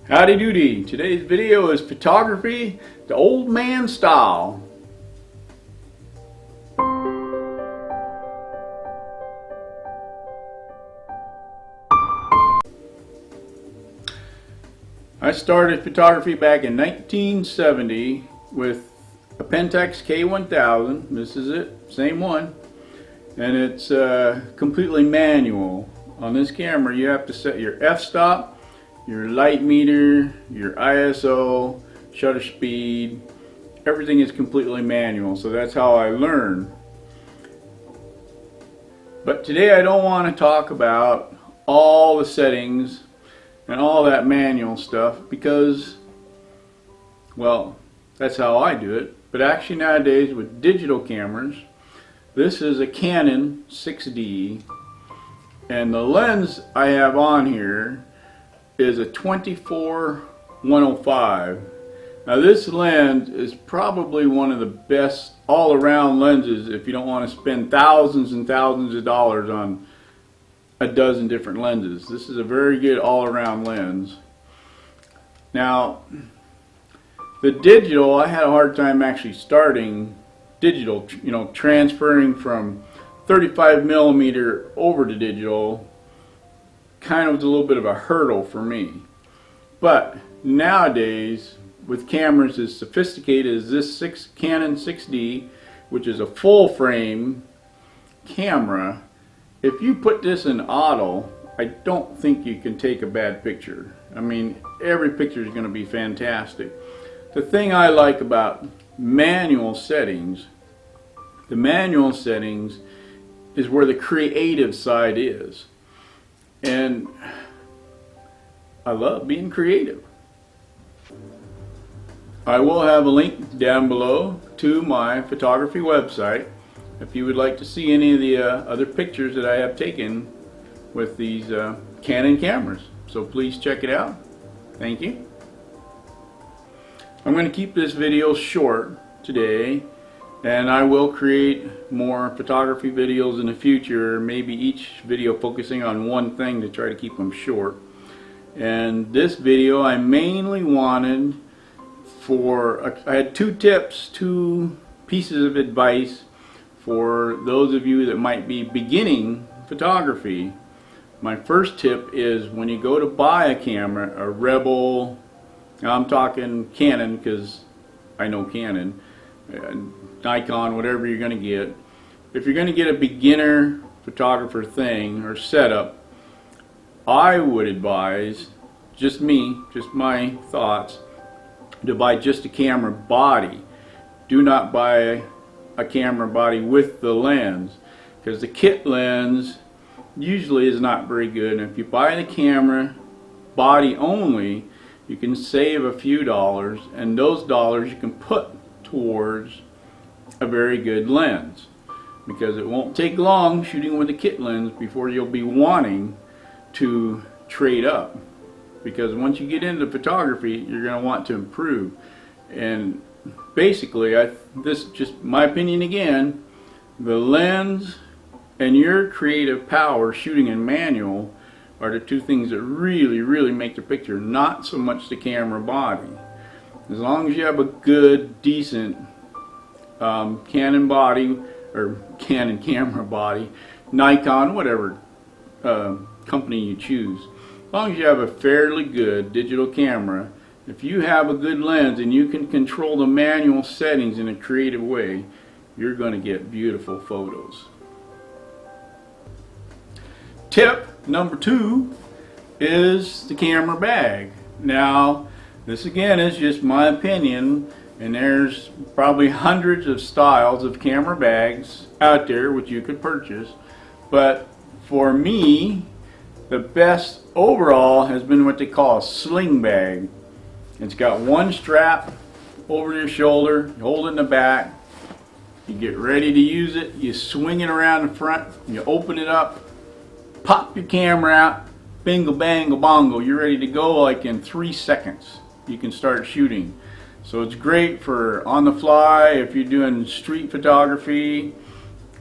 Howdy doody. Today's video is photography the old man style. I started photography back in 1970 with a Pentax K1000. This is it, same one. And it's completely manual. On this camera you have to set your f-stop, your light meter, your ISO, shutter speed. Everything is completely manual, so that's how I learned. But today I don't want to talk about all the settings and all that manual stuff because, well, that's how I do it. But actually nowadays with digital cameras, this is a Canon 6D, and the lens I have on here is a 24-105. Now this lens is probably one of the best all-around lenses if you don't want to spend thousands and thousands of dollars on a dozen different lenses. This is a very good all-around lens. Now the digital, I had a hard time actually starting digital, transferring from 35mm over to digital. Kind of was a little bit of a hurdle for me. But nowadays with cameras as sophisticated as this Canon 6D, which is a full frame camera, if you put this in auto, I don't think you can take a bad picture. I mean, every picture is going to be fantastic. The thing I like about manual settings, the manual settings is where the creative side is. And I love being creative. I will have a link down below to my photography website if you would like to see any of the other pictures that I have taken with these Canon cameras. So please check it out. Thank you. I'm going to keep this video short today, and I will create more photography videos in the future, maybe each video focusing on one thing to try to keep them short. And this video I mainly wanted for, I had two pieces of advice for those of you that might be beginning photography. My first tip is when you go to buy a camera, a Rebel, I'm talking Canon because I know Canon, Nikon, whatever you're going to get. If you're going to get a beginner photographer thing or setup, I would advise, just my thoughts, to buy just a camera body. Do not buy a camera body with the lens, because the kit lens usually is not very good. And if you buy the camera body only, you can save a few dollars, and those dollars you can put towards a very good lens, because it won't take long shooting with a kit lens before you'll be wanting to trade up, because once you get into photography you're going to want to improve. And basically, this is just my opinion again, the lens and your creative power shooting in manual are the two things that really make the picture, not so much the camera body. As long as you have a good, decent Canon body, or Canon camera body, Nikon, whatever company you choose, as long as you have a fairly good digital camera, if you have a good lens and you can control the manual settings in a creative way, you're going to get beautiful photos. Tip number 2 is the camera bag. Now, this again is just my opinion, and there's probably hundreds of styles of camera bags out there which you could purchase, but for me the best overall has been what they call a sling bag. It's got one strap over your shoulder, you hold it in the back, you get ready to use it, you swing it around the front, you open it up, pop your camera out, bingo bango bongo, you're ready to go like in 3 seconds. You can start shooting. So it's great for on the fly if you're doing street photography,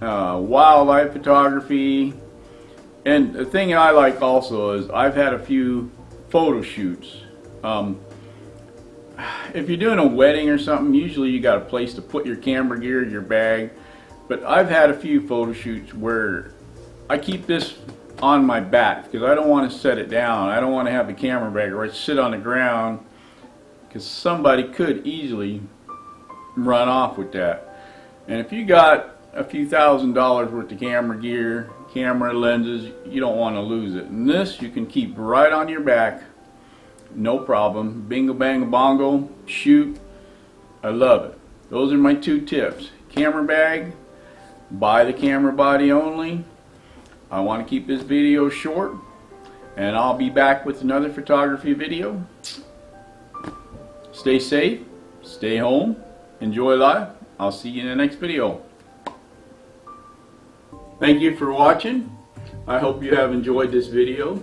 wildlife photography. And the thing I like also is I've had a few photo shoots If you're doing a wedding or something, usually you got a place to put your camera gear, your bag. But I've had a few photo shoots where I keep this on my back because I don't want to set it down. I don't want to have the camera bag right sit on the ground because somebody could easily run off with that. And if you got a few $1,000s worth of camera gear, camera lenses, you don't want to lose it. And this you can keep right on your back, no problem. Bingo bango bongo, shoot. I love it. Those are my 2 tips. Camera bag, buy the camera body only. I want to keep this video short, and I'll be back with another photography video. Stay safe, stay home, enjoy life. I'll see you in the next video. Thank you for watching. I hope you have enjoyed this video,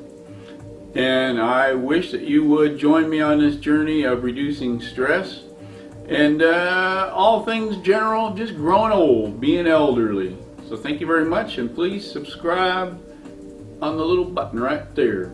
and I wish that you would join me on this journey of reducing stress and all things general, just growing old, being elderly. So thank you very much, and please subscribe on the little button right there.